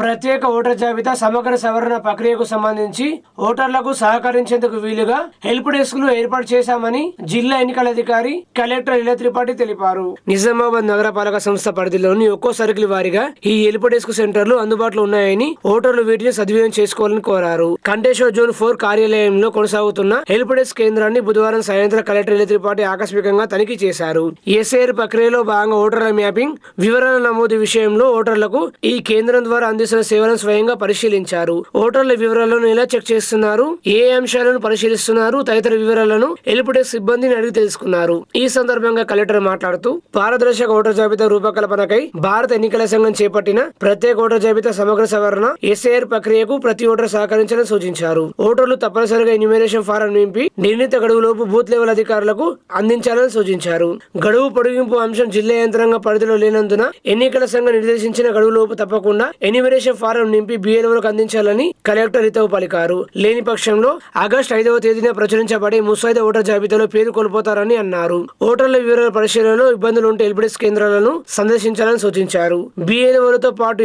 ప్రత్యేక ఓటర్ జాబితా సమగ్ర సవరణ ప్రక్రియకు సంబంధించి ఓటర్లకు సహకరించేందుకు వీలుగా హెల్ప్ డెస్క్ లు ఏర్పాటు చేశామని జిల్లా ఎన్నికల అధికారి కలెక్టర్ ఇలా త్రిపాఠి తెలిపారు. నిజామాబాద్ నగరపాలక సంస్థ పరిధిలోని ఒక్కో సర్కిల్ వారీగా ఈ హెల్ప్ డెస్క్ సెంటర్లు అందుబాటులో ఉన్నాయని ఓటర్లు వీటిని సద్వినియోగం చేసుకోవాలని కోరారు. కంటేశ్వర్ జోన్ 4 కార్యాలయంలో కొనసాగుతున్న హెల్ప్ డెస్క్ కేంద్రాన్ని బుధవారం సాయంత్రం కలెక్టర్ ఇలా త్రిపాఠి ఆకస్మికంగా తనిఖీ చేశారు. ఎస్ఐఆర్ ప్రక్రియలో భాగంగా ఓటర్ల మ్యాపింగ్ వివరాల నమోదు విషయంలో ఓటర్లకు ఈ కేంద్రం ద్వారా అందిస్తున్న సేవలను స్వయంగా పరిశీలించారు. ఓటర్ల వివరాలను ఎలా చెక్ చేస్తున్నారు, ఏ అంశాలను పరిశీలిస్తున్నారు తదితర వివరాలను హెల్ప్ డెస్క్ సిబ్బందిని అడిగి తెలుసుకున్నారు. ఈ సందర్భంగా కలెక్టర్ మాట్లాడుతూ పారదర్శక ఓటర్ జాబితా రూపకల్పనకై భారత ఎన్నికల సంఘం చేపట్టిన ప్రత్యేక ఓటర్ జాబితా సమగ్ర సవరణ ఎస్ఐఆర్ ప్రక్రియకు ప్రతి ఓటర్ సహకరించాలని సూచించారు. ఓటర్లు తప్పనిసరిగా ఎన్యూమరేషన్ ఫారం నింపి నిర్ణీత గడువులోపు బూత్ లెవెల్ అధికారులకు అందించాలని సూచించారు. గడువు పొడిగింపు అంశం జిల్లా యంత్రాంగ పరిధిలో లేనందున ఎన్నికల సంఘం నిర్దేశించిన గడువులోపు తప్పకుండా ఎన్యూమరేషన్ ఫారం నింపి బిఎల్ఓలకు అందించాలని కలెక్టర్ హితవు పలికారు. లేని పక్షంలో ఆగస్టు 5వ తేదీన ప్రచురించబడే ముసాయిదా ఓటర్ జాబితాలో పేరు కోల్పోతారని అన్నారు. ఓటర్ల వివరాల పరిశీలనలో ఇబ్బందులు ఉంటే హెల్ప్ డెస్క్ కేంద్రాలను సందర్శించాలని సూచించారు. బిఎల్ఓలతో పాటు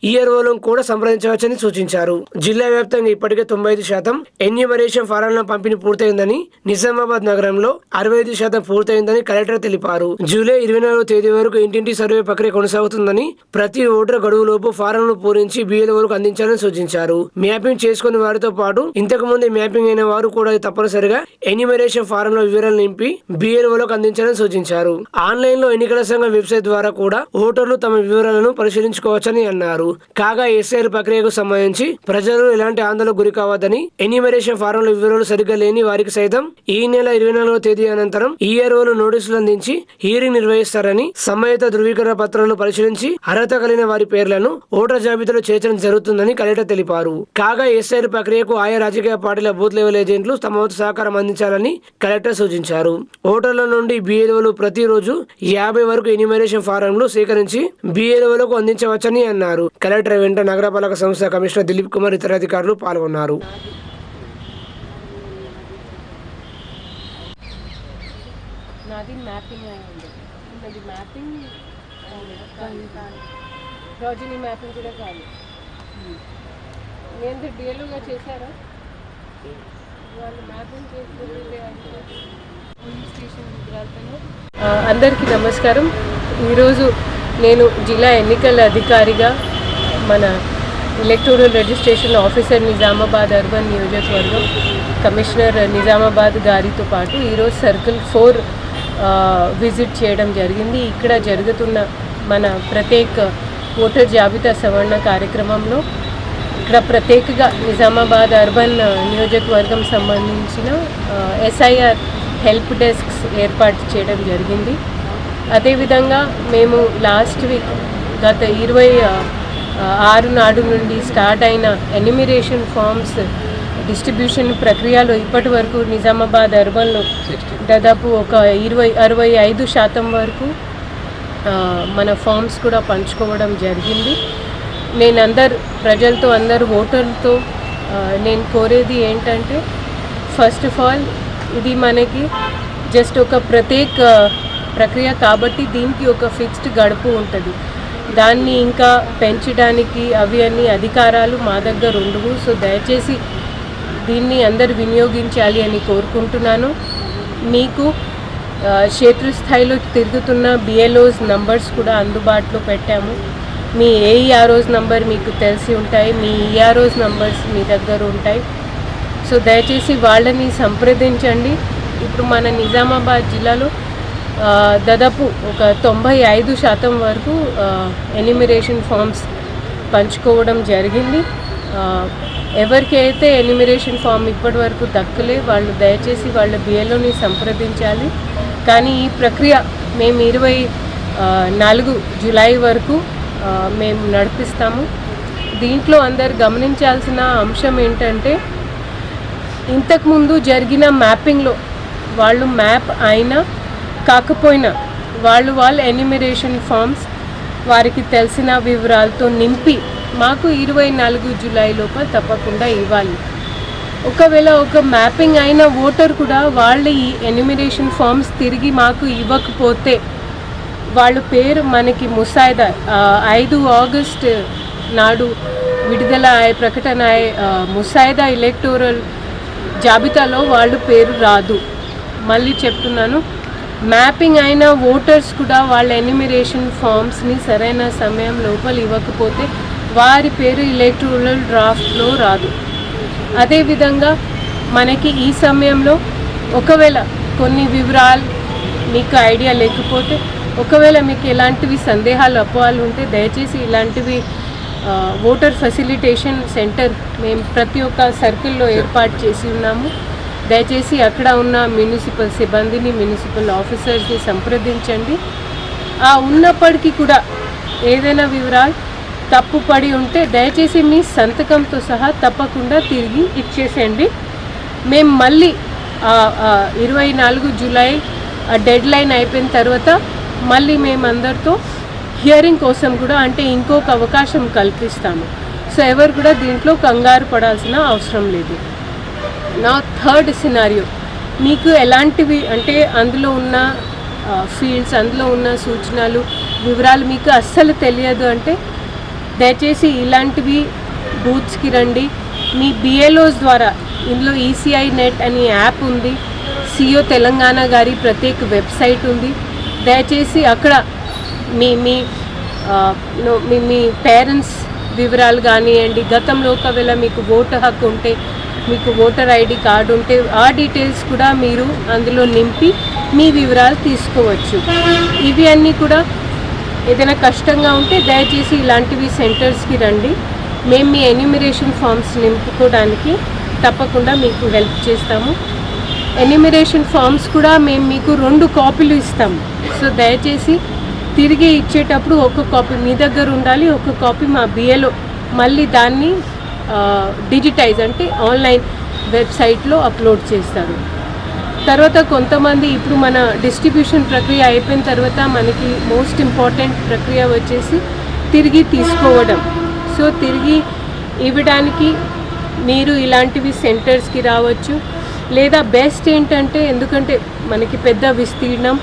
ఈఆర్ఓలను కూడా సంప్రదించవచ్చని సూచించారు. జిల్లా వ్యాప్తంగా ఇప్పటికే 95% ఎన్యూమరేషన్ ఫారాల పంపిణీ పూర్తయిందని, నిజామాబాద్ నగరంలో 65% పూర్తయిందని కలెక్టర్ తెలిపారు. జూలై 24వ తేదీ వరకు ఇంటింటి సర్వే ప్రక్రియ కొనసాగుతుందని, ప్రతి ఓటర్ గడువులోపు ఫారంను పూరించి బిఎల్ఓలకు అందించాలని సూచించారు. మ్యాపింగ్ చేసుకుని వారితో పాటు ఇంతకు ముందే మ్యాపింగ్ అయిన వారు కూడా తప్పనిసరిగా ఎన్యూమరేషన్ ఫారంలో వివరాలు నింపి బిఎల్ఓలకు అందించాలని సూచించారు. ఆన్లైన్ లో ఎన్నికల సంఘం వెబ్సైట్ ద్వారా కూడా ఓటర్లు తమ వివరాలను పరిశీలించుకోవచ్చని అన్నారు. కాగా ఎస్ఐఆర్ ప్రక్రియకు సంబంధించి ప్రజలు ఎలాంటి ఆందోళనకు గురి కావద్దని, ఎన్యూమరేషన్ ఫారంలో వివరాలు సరిగ్గా లేని వారికి సైతం ఈ నెల 24వ తేదీ అనంతరం ఈఆర్ఓలు నోటీసులు అందించి హీరింగ్ నిర్వహిస్తారని, సంబంధిత ధృవీకరణ పత్రాలను పరిశీలించి అర్హత కలిగిన వారి పేర్లను ఓటర్ జాబితాలో చేర్చడం జరుగుతుందని కలెక్టర్ తెలిపారు. కాగా ఎస్ఐఆర్ ప్రక్రియకు ఆయా రాజకీయ పార్టీల బూత్ లెవెల్ ఏజెంట్లు తమ వంతు సహకారం అందించాలని కలెక్టర్ సూచించారు. ఓటర్ల నుండి బిఎల్ఓలు ప్రతిరోజు 50 వరకు ఎన్యూమరేషన్ ఫారంలు సేకరించి బిఎల్ఓలకు అందించవచ్చని అన్నారు. కలెక్టర్ వెంట నగరపాలక సంస్థ కమిషనర్ దిలీప్ కుమార్ ఇతర అధికారులు పాల్గొన్నారు. రోజుని మ్యాపింగ్ కూడా కాదు. నేను డిఎల్ఓగా చేశారా? వాళ్ళు మ్యాపింగ్ చేస్తుంటే పోలీస్ స్టేషన్ గుజరాత్లో. అందరికీ నమస్కారం. ఈరోజు నేను జిల్లా ఎన్నికల అధికారిగా మన electoral registration officer Nizamabad urban నియోజకవర్గం కమిషనర్ నిజామాబాద్ గారితో పాటు ఈరోజు సర్కిల్ 4 విజిట్ చేయడం జరిగింది. ఇక్కడ జరుగుతున్న మన ప్రత్యేక ఓటర్ జాబితా సవరణ కార్యక్రమంలో ఇక్కడ ప్రత్యేకంగా నిజామాబాద్ అర్బన్ నియోజకవర్గం సంబంధించిన ఎస్ఐఆర్ హెల్ప్ డెస్క్స్ ఏర్పాటు చేయడం జరిగింది. అదేవిధంగా మేము లాస్ట్ వీక్ గత 26 నాడు నుండి స్టార్ట్ అయిన ఎన్యూమరేషన్ ఫామ్స్ డిస్ట్రిబ్యూషన్ ప్రక్రియలో ఇప్పటి వరకు నిజామాబాద్ అర్బన్లో దాదాపు ఒక 65% వరకు మన ఫామ్స్ కూడా పంచుకోవడం జరిగింది. నేను ప్రజలతో అందరు ఓటర్లతో నేను కోరేది ఏంటంటే, ఫస్ట్ ఆఫ్ ఆల్ ఇది మనకి జస్ట్ ఒక ప్రత్యేక ప్రక్రియ కాబట్టి దీనికి ఒక ఫిక్స్డ్ గడుపు ఉంటుంది. దాన్ని ఇంకా పెంచడానికి అవి అన్ని అధికారాలు మా దగ్గర ఉండవు. సో దయచేసి దీన్ని అందరు వినియోగించాలి అని కోరుకుంటున్నాను. మీకు క్షేత్రస్థాయిలో తిరుగుతున్న బిఎల్ఓస్ నంబర్స్ కూడా అందుబాటులో పెట్టాము. మీ ఏఈఆర్ఓస్ నంబర్ మీకు తెలిసి ఉంటాయి, మీ ఈఆర్ఓస్ నంబర్స్ మీ దగ్గర ఉంటాయి. సో దయచేసి వాళ్ళని సంప్రదించండి. ఇప్పుడు మన నిజామాబాద్ జిల్లాలో దాదాపు ఒక 95% వరకు ఎన్యూమరేషన్ ఫామ్స్ పంచుకోవడం జరిగింది. ఎవరికైతే ఎన్యూమరేషన్ ఫామ్ ఇప్పటి వరకు దక్కలే వాళ్ళు దయచేసి వాళ్ళ బిఎల్ఓని సంప్రదించాలి. కానీ ఈ ప్రక్రియ మేము 24 జూలై వరకు మేము నడిపిస్తాము. దీంట్లో అందరు గమనించాల్సిన అంశం ఏంటంటే, ఇంతకుముందు జరిగిన మ్యాపింగ్లో వాళ్ళు మ్యాప్ అయినా కాకపోయినా వాళ్ళు ఎన్యూమరేషన్ ఫామ్స్ వారికి తెలిసిన వివరాలతో నింపి మాకు 24 జూలై లోపల తప్పకుండా ఇవ్వాలి. ఒకవేళ ఒక మ్యాపింగ్ అయిన ఓటర్ కూడా వాళ్ళ ఈ ఎన్యూమరేషన్ ఫామ్స్ తిరిగి మాకు ఇవ్వకపోతే వాళ్ళ పేరు మనకి ముసాయిదా 5 ఆగస్టు నాడు విడుదల ప్రకటన ముసాయిదా ఎలక్టోరల్ జాబితాలో వాళ్ళు పేరు రాదు. మళ్ళీ చెప్తున్నాను, మ్యాపింగ్ అయిన ఓటర్స్ కూడా వాళ్ళ ఎన్యూమరేషన్ ఫామ్స్ని సరైన సమయం లోపల ఇవ్వకపోతే వారి పేరు ఎలక్టోరల్ డ్రాఫ్ట్లో రాదు. అదేవిధంగా మనకి ఈ సమయంలో ఒకవేళ కొన్ని వివరాలు మీకు ఐడియా లేకపోతే, ఒకవేళ మీకు ఎలాంటివి సందేహాలు అపోహలు ఉంటే దయచేసి ఇలాంటివి ఓటర్ ఫెసిలిటేషన్ సెంటర్ మేము ప్రతి ఒక్క సర్కిల్లో ఏర్పాటు చేసి ఉన్నాము. దయచేసి అక్కడ ఉన్న మున్సిపల్ సిబ్బందిని, మున్సిపల్ ఆఫీసర్స్ని సంప్రదించండి. ఉన్నప్పటికీ కూడా ఏదైనా వివరాలు తప్పుపడి ఉంటే దయచేసి మీ సంతకంతో సహా తప్పకుండా తిరిగి ఇచ్చేసేయండి. మేము మళ్ళీ 24 జూలై డెడ్ లైన్ అయిపోయిన తర్వాత మళ్ళీ మేము అందరితో హియరింగ్ కోసం కూడా అంటే ఇంకొక అవకాశం కల్పిస్తాము. సో ఎవరు కూడా దీంట్లో కంగారు పడాల్సిన అవసరం లేదు. నా థర్డ్ సినారియో, మీకు ఎలాంటివి అంటే అందులో ఉన్న ఫీల్డ్స్, అందులో ఉన్న సూచనలు, వివరాలు మీకు అస్సలు తెలియదు అంటే దయచేసి ఇలాంటివి బూత్స్కి రండి. మీ బిఎల్ఓస్ ద్వారా ఇందులో ఈసీఐ నెట్ అని యాప్ ఉంది, సిఓ తెలంగాణ గారి ప్రత్యేక వెబ్సైట్ ఉంది. దయచేసి అక్కడ మీ మీ మీ పేరెంట్స్ వివరాలు కానివ్వండి, గతంలో ఒకవేళ మీకు ఓటు హక్కు ఉంటే, మీకు ఓటర్ ఐడి కార్డు ఉంటే ఆ డీటెయిల్స్ కూడా మీరు అందులో నింపి మీ వివరాలు తీసుకోవచ్చు. ఇవి అన్నీ కూడా ఏదైనా కష్టంగా ఉంటే దయచేసి ఇలాంటివి సెంటర్స్కి రండి. మేము మీ ఎన్యూమరేషన్ ఫామ్స్ నింపుకోవడానికి తప్పకుండా మీకు హెల్ప్ చేస్తాము. ఎన్యూమరేషన్ ఫామ్స్ కూడా మేము మీకు 2 కాపీలు ఇస్తాము. సో దయచేసి తిరిగి ఇచ్చేటప్పుడు ఒక కాపీ మీ దగ్గర ఉండాలి, ఒక కాపీ మా బిఏలో మళ్ళీ దాన్ని డిజిటైజ్ అంటే ఆన్లైన్ వెబ్సైట్లో అప్లోడ్ చేస్తారు. తర్వాత కొంతమంది ఇప్పుడు మన డిస్ట్రిబ్యూషన్ ప్రక్రియ అయిపోయిన తర్వాత మనకి మోస్ట్ ఇంపార్టెంట్ ప్రక్రియ వచ్చేసి తిరిగి తీసుకోవడం. సో తిరిగి ఇవ్వడానికి మీరు ఇలాంటివి సెంటర్స్కి రావచ్చు. లేదా బెస్ట్ ఏంటంటే, ఎందుకంటే మనకి పెద్ద విస్తీర్ణం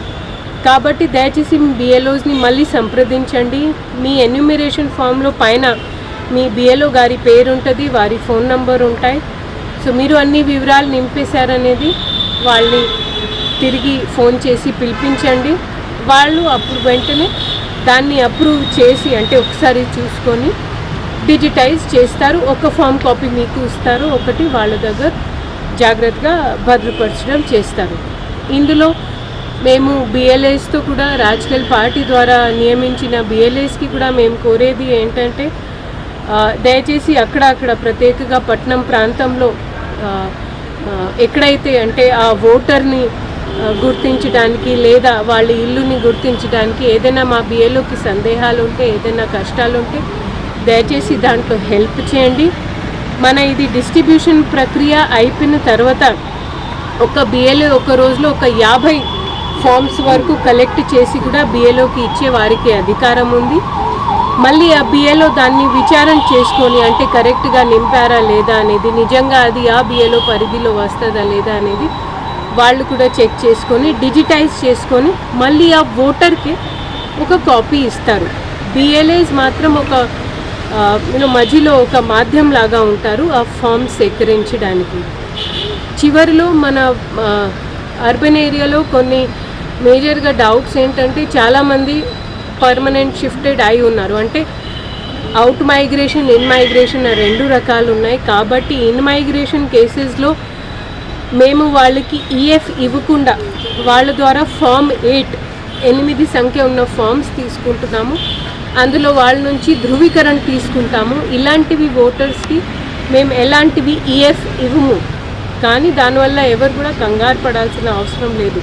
కాబట్టి దయచేసి మీ బిఎల్ఓస్ని మళ్ళీ సంప్రదించండి. మీ ఎన్యూమరేషన్ ఫామ్లో పైన మీ బిఎల్ఓ గారి పేరు ఉంటుంది, వారి ఫోన్ నంబర్ ఉంటాయి. సో మీరు అన్ని వివరాలు నింపేశారనేది వాళ్ళని తిరిగి ఫోన్ చేసి పిలిపించండి. వాళ్ళు అప్పుడు వెంటనే దాన్ని అప్రూవ్ చేసి అంటే ఒకసారి చూసుకొని డిజిటైజ్ చేస్తారు. ఒక ఫామ్ కాపీ మీకు ఇస్తారు, ఒకటి వాళ్ళ దగ్గర జాగ్రత్తగా భద్రపరచడం చేస్తారు. ఇందులో మేము బిఎల్ఏస్తో కూడా రాజకీయ పార్టీ ద్వారా నియమించిన బిఎల్ఏస్కి కూడా మేము కోరేది ఏంటంటే దయచేసి అక్కడ ప్రత్యేకంగా పట్టణం ప్రాంతంలో ఎక్కడైతే అంటే ఆ ఓటర్ని గుర్తించడానికి లేదా వాళ్ళ ఇల్లుని గుర్తించడానికి ఏదైనా మా బిఎల్ఓకి సందేహాలు ఉంటే, ఏదైనా కష్టాలు ఉంటే దయచేసి దాంట్లో హెల్ప్ చేయండి. మన ఇది డిస్ట్రిబ్యూషన్ ప్రక్రియ అయిపోయిన తర్వాత ఒక బిఎల్ఓ ఒక రోజులో ఒక 50 ఫామ్స్ వరకు కలెక్ట్ చేసి కూడా బిఎల్ఓకి ఇచ్చే వారికి అధికారం ఉంది. మళ్ళీ ఆ బిఎల్ఓ దాన్ని విచారణ చేసుకొని అంటే కరెక్ట్గా నింపారా లేదా అనేది, నిజంగా అది ఆ బిఎల్ఓ పరిధిలో వస్తుందా లేదా అనేది వాళ్ళు కూడా చెక్ చేసుకొని డిజిటైజ్ చేసుకొని మళ్ళీ ఆ ఓటర్కి ఒక కాపీ ఇస్తారు. బిఎల్ఏస్ మాత్రం ఒక మధ్యలో ఒక మాధ్యం లాగా ఉంటారు ఆ ఫామ్ సేకరించడానికి. చివరిలో మన అర్బన్ ఏరియాలో కొన్ని మేజర్గా డౌట్స్ ఏంటంటే, చాలామంది పర్మనెంట్ షిఫ్టెడ్ అయి ఉన్నారు. అంటే అవుట్ మైగ్రేషన్, ఇన్ మైగ్రేషన్ 2 రకాలు ఉన్నాయి. కాబట్టి ఇన్ మైగ్రేషన్ కేసెస్లో మేము వాళ్ళకి ఈఎఫ్ ఇవ్వకుండా వాళ్ళ ద్వారా ఫామ్ 8 సంఖ్య ఉన్న ఫామ్స్ తీసుకుంటున్నాము. అందులో వాళ్ళ నుంచి ధృవీకరణ తీసుకుంటాము. ఇలాంటివి ఓటర్స్కి మేము ఎలాంటివి ఈఎఫ్ ఇవ్వము. కానీ దానివల్ల ఎవరు కూడా కంగారు పడాల్సిన అవసరం లేదు.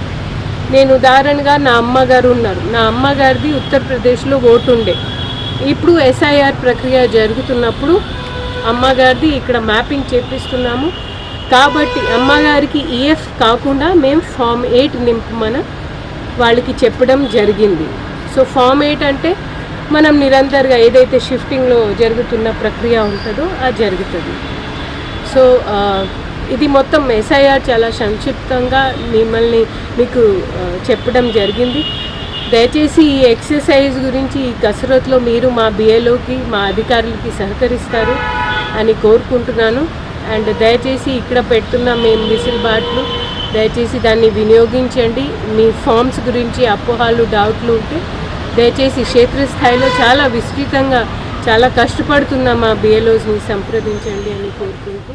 నేను ఉదాహరణగా నా అమ్మగారు ఉన్నారు. నా అమ్మగారిది ఉత్తరప్రదేశ్లో ఓటు ఉండే. ఇప్పుడు ఎస్ఐఆర్ ప్రక్రియ జరుగుతున్నప్పుడు అమ్మగారిది ఇక్కడ మ్యాపింగ్ చేపిస్తున్నాము. కాబట్టి అమ్మగారికి ఈఎఫ్ కాకుండా మేము ఫామ్ 8 నింపమని వాళ్ళకి చెప్పడం జరిగింది. సో ఫామ్ 8 అంటే మనం నిరంతరంగా ఏదైతే షిఫ్టింగ్లో జరుగుతున్న ప్రక్రియ ఉంటుందో అది జరుగుతుంది. సో ఇది మొత్తం ఎస్ఐఆర్ చాలా సంక్షిప్తంగా మీకు చెప్పడం జరిగింది. దయచేసి ఈ ఎక్సర్సైజ్ గురించి ఈ కసరత్లో మీరు మా బిఏలోకి మా అధికారులకి సహకరిస్తారు అని కోరుకుంటున్నాను. అండ్ దయచేసి ఇక్కడ పెడుతున్న మేము విసిల్బాట్లు దయచేసి దాన్ని వినియోగించండి. మీ ఫామ్స్ గురించి అపోహాలు డౌట్లు ఉంటే దయచేసి క్షేత్రస్థాయిలో చాలా విస్తృతంగా చాలా కష్టపడుతున్న మా బిఏలోస్ని సంప్రదించండి అని కోరుకుంటూ